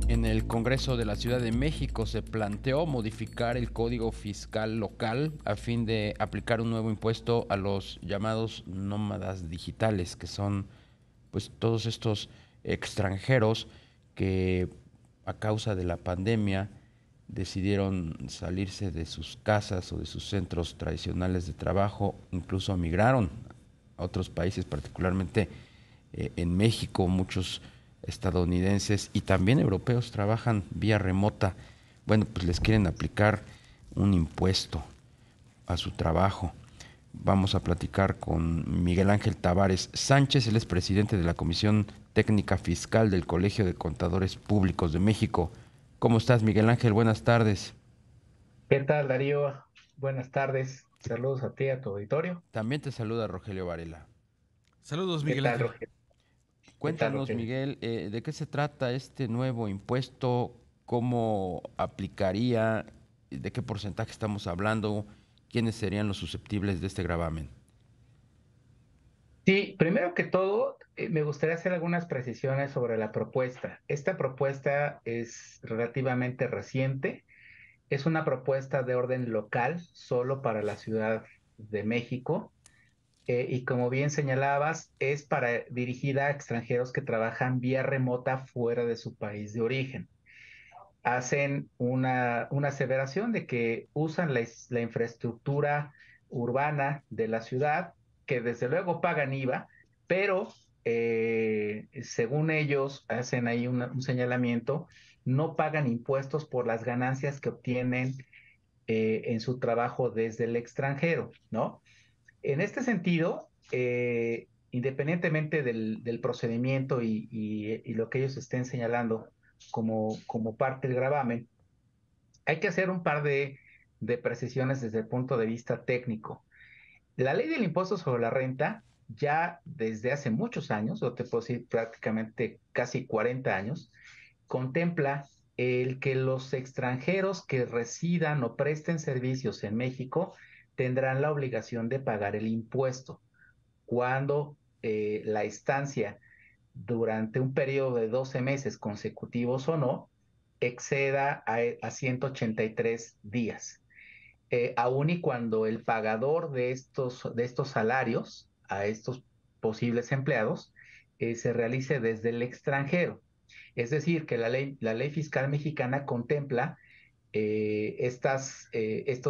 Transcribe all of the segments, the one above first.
En el Congreso de la Ciudad de México se planteó modificar el Código Fiscal local a fin de aplicar un nuevo impuesto a los llamados nómadas digitales, que son pues todos estos extranjeros que a causa de la pandemia decidieron salirse de sus casas o de sus centros tradicionales de trabajo, incluso emigraron a otros países, particularmente en México muchos estadounidenses y también europeos trabajan vía remota. Bueno, pues les quieren aplicar un impuesto a su trabajo. Vamos a platicar con Miguel Ángel Tavares Sánchez, él es presidente de la Comisión Técnica Fiscal del Colegio de Contadores Públicos de México. ¿Cómo estás, Miguel Ángel? Buenas tardes. ¿Qué tal, Darío? Buenas tardes. Saludos a ti, y a tu auditorio. También te saluda Rogelio Varela. Saludos, ¿Qué Miguel tal, Ángel. Rogelio? ¿Qué tal, Cuéntanos, Rogelio? Miguel, ¿de qué se trata este nuevo impuesto? ¿Cómo aplicaría? ¿De qué porcentaje estamos hablando? ¿Quiénes serían los susceptibles de este gravamen? Sí, primero que todo, me gustaría hacer algunas precisiones sobre la propuesta. Esta propuesta es relativamente reciente. Es una propuesta de orden local, solo para la Ciudad de México. Y como bien señalabas, es para dirigida a extranjeros que trabajan vía remota fuera de su país de origen. Hacen una aseveración de que usan la infraestructura urbana de la ciudad, que desde luego pagan IVA, pero según ellos hacen ahí un señalamiento, no pagan impuestos por las ganancias que obtienen en su trabajo desde el extranjero, ¿no? En este sentido, independientemente del procedimiento y lo que ellos estén señalando como parte del gravamen, hay que hacer un par de precisiones desde el punto de vista técnico. La ley del impuesto sobre la renta, ya desde hace muchos años, o te puedo decir prácticamente casi 40 años, contempla el que los extranjeros que residan o presten servicios en México tendrán la obligación de pagar el impuesto cuando la estancia durante un periodo de 12 meses consecutivos o no exceda a 183 días. Aun y cuando el pagador de estos salarios a estos posibles empleados se realice desde el extranjero. Es decir, que la ley fiscal mexicana contempla estos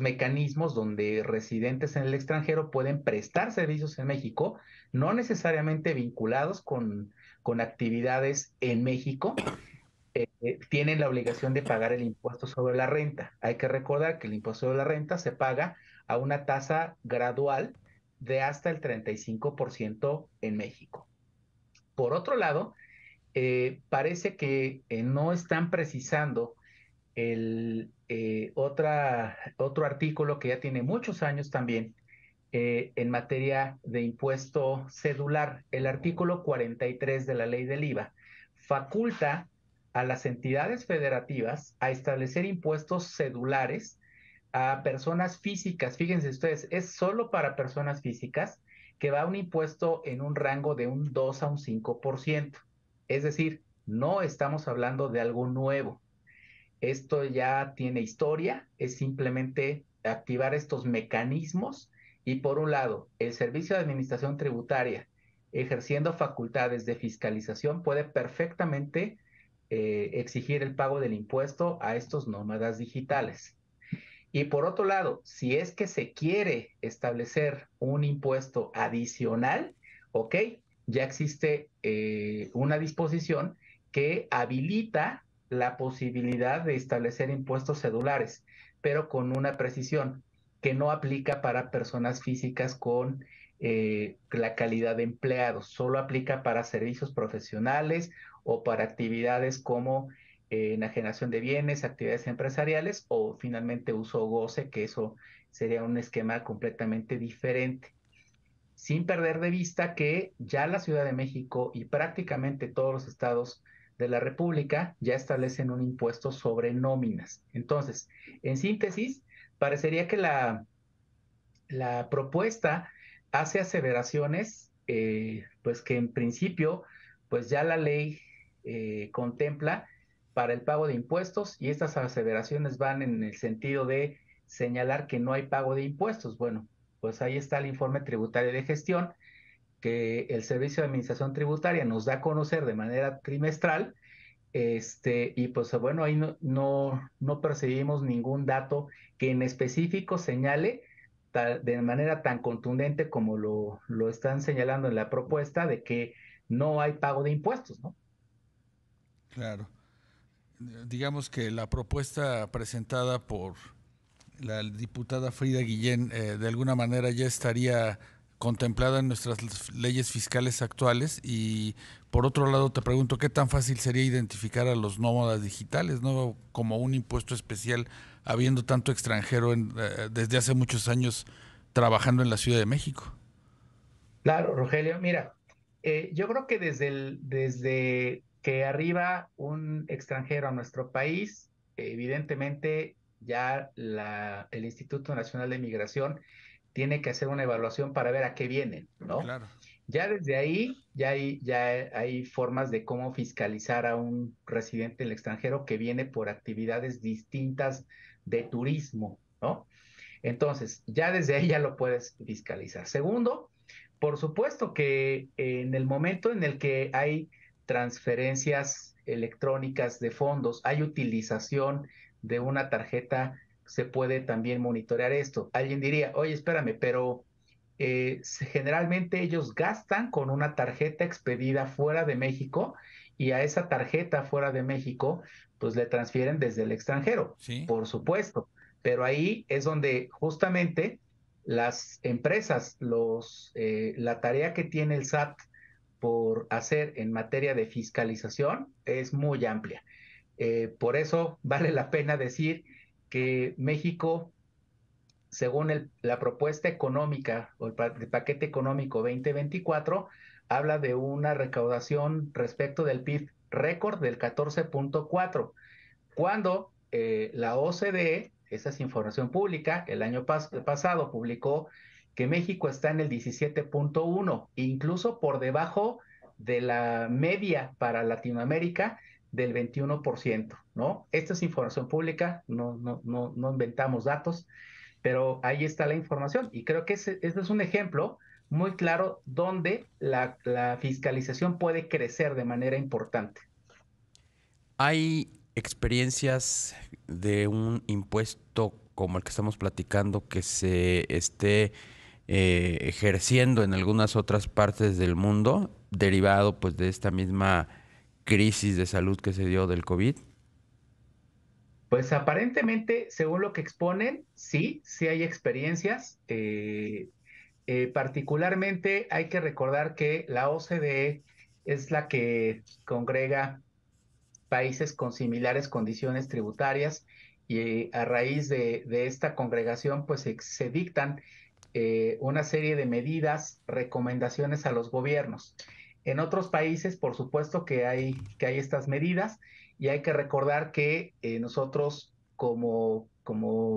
mecanismos donde residentes en el extranjero pueden prestar servicios en México, no necesariamente vinculados con actividades en México, tienen la obligación de pagar el impuesto sobre la renta. Hay que recordar que el impuesto sobre la renta se paga a una tasa gradual de hasta el 35% en México. Por otro lado, parece que no están precisando otro artículo que ya tiene muchos años también en materia de impuesto cedular. El artículo 43 de la ley del IVA faculta a las entidades federativas a establecer impuestos cedulares a personas físicas. Fíjense ustedes, es solo para personas físicas que va un impuesto en un rango de un 2 a un 5%. Es decir, no estamos hablando de algo nuevo. Esto ya tiene historia, es simplemente activar estos mecanismos y por un lado, el Servicio de Administración Tributaria, ejerciendo facultades de fiscalización, puede perfectamente exigir el pago del impuesto a estos nómadas digitales. Y por otro lado, si es que se quiere establecer un impuesto adicional, ok, ya existe una disposición que habilita la posibilidad de establecer impuestos cedulares, pero con una precisión que no aplica para personas físicas con la calidad de empleados, solo aplica para servicios profesionales o para actividades como enajenación de bienes, actividades empresariales o finalmente uso o goce, que eso sería un esquema completamente diferente. Sin perder de vista que ya la Ciudad de México y prácticamente todos los estados de la República ya establecen un impuesto sobre nóminas. Entonces, en síntesis, parecería que la propuesta hace aseveraciones, pues que en principio, pues ya la ley contempla, para el pago de impuestos y estas aseveraciones van en el sentido de señalar que no hay pago de impuestos. Bueno, pues ahí está el informe tributario de gestión que el Servicio de Administración Tributaria nos da a conocer de manera trimestral, y pues bueno, ahí no percibimos ningún dato que en específico señale de manera tan contundente como lo están señalando en la propuesta de que no hay pago de impuestos, ¿no? Claro. Digamos que la propuesta presentada por la diputada Frida Guillén de alguna manera ya estaría contemplada en nuestras leyes fiscales actuales y por otro lado te pregunto qué tan fácil sería identificar a los nómadas digitales, ¿no? Como un impuesto especial habiendo tanto extranjero desde hace muchos años trabajando en la Ciudad de México. Claro, Rogelio, mira, yo creo que desde que arriba un extranjero a nuestro país, evidentemente ya el Instituto Nacional de Migración tiene que hacer una evaluación para ver a qué vienen, ¿no? Claro. Ya desde ahí ya hay formas de cómo fiscalizar a un residente del extranjero que viene por actividades distintas de turismo, ¿no? Entonces, ya desde ahí ya lo puedes fiscalizar. Segundo, por supuesto que en el momento en el que hay transferencias electrónicas de fondos, hay utilización de una tarjeta, se puede también monitorear esto. Alguien diría, oye, espérame, pero generalmente ellos gastan con una tarjeta expedida fuera de México y a esa tarjeta fuera de México, pues le transfieren desde el extranjero, Sí. por supuesto. Pero ahí es donde justamente las empresas, la tarea que tiene el SAT por hacer en materia de fiscalización es muy amplia. Por eso vale la pena decir que México, según la propuesta económica o el paquete económico 2024, habla de una recaudación respecto del PIB récord del 14.4, cuando la OCDE, esa es información pública, el año pasado publicó que México está en el 17.1, incluso por debajo de la media para Latinoamérica del 21%, ¿no? Esta es información pública, no inventamos datos, pero ahí está la información y creo que ese es un ejemplo muy claro donde la fiscalización puede crecer de manera importante. ¿Hay experiencias de un impuesto como el que estamos platicando que se esté ejerciendo en algunas otras partes del mundo, derivado pues de esta misma crisis de salud que se dio del COVID? Pues aparentemente, según lo que exponen, sí hay experiencias. Particularmente hay que recordar que la OCDE es la que congrega países con similares condiciones tributarias y a raíz de esta congregación, pues se dictan una serie de medidas, recomendaciones a los gobiernos. En otros países, por supuesto que hay estas medidas y hay que recordar que nosotros como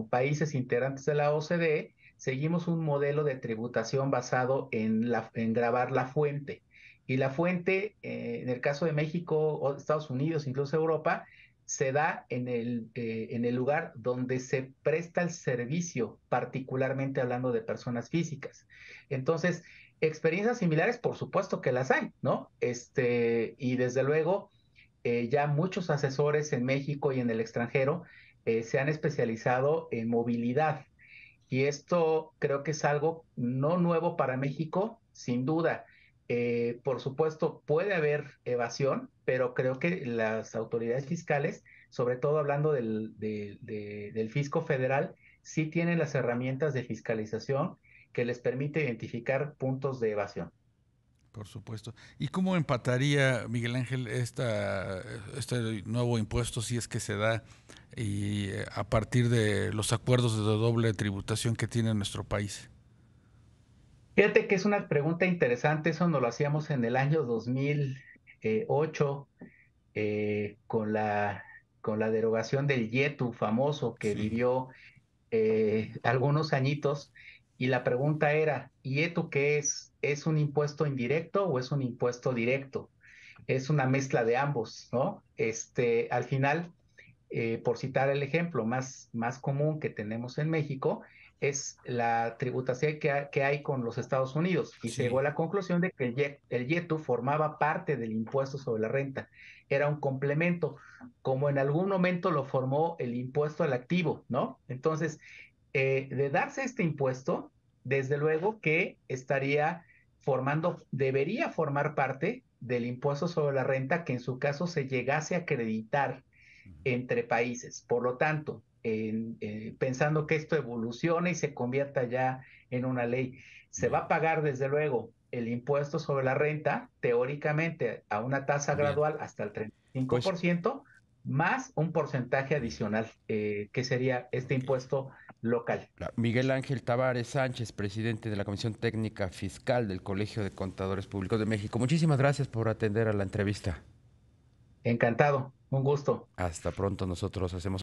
países integrantes de la OCDE seguimos un modelo de tributación basado en gravar la fuente. Y la fuente, en el caso de México o Estados Unidos, incluso Europa, se da en el lugar donde se presta el servicio, particularmente hablando de personas físicas. Entonces, experiencias similares, por supuesto que las hay, ¿no? Y desde luego, ya muchos asesores en México y en el extranjero se han especializado en movilidad. Y esto creo que es algo no nuevo para México, sin duda. Por supuesto, puede haber evasión, pero creo que las autoridades fiscales, sobre todo hablando del fisco federal, sí tienen las herramientas de fiscalización que les permite identificar puntos de evasión. Por supuesto. ¿Y cómo empataría, Miguel Ángel, este nuevo impuesto si es que se da y a partir de los acuerdos de doble tributación que tiene nuestro país? Fíjate que es una pregunta interesante, eso nos lo hacíamos en el año 2008 con la derogación del YETU famoso que Sí, vivió algunos añitos, y la pregunta era, ¿y esto qué es? ¿Es un impuesto indirecto o es un impuesto directo? es una mezcla de ambos, ¿no? Al final, por citar el ejemplo más común que tenemos en México, es la tributación que hay con los Estados Unidos. Y se llegó Sí, a la conclusión de que el YETU formaba parte del impuesto sobre la renta. Era un complemento, como en algún momento lo formó el impuesto al activo, ¿no? Entonces, de darse este impuesto, desde luego que debería formar parte del impuesto sobre la renta que en su caso se llegase a acreditar entre países. Por lo tanto, pensando que esto evolucione y se convierta ya en una ley, se va bien, a pagar desde luego el impuesto sobre la renta, teóricamente a una tasa bien. gradual hasta el treinta y cinco Pues por ciento más un porcentaje bien. adicional, que sería este Ok. impuesto local. Miguel Ángel Tavares Sánchez, presidente de la Comisión Técnica Fiscal del Colegio de Contadores Públicos de México. Muchísimas gracias por atender a la entrevista. Encantado, un gusto. Hasta pronto, nosotros hacemos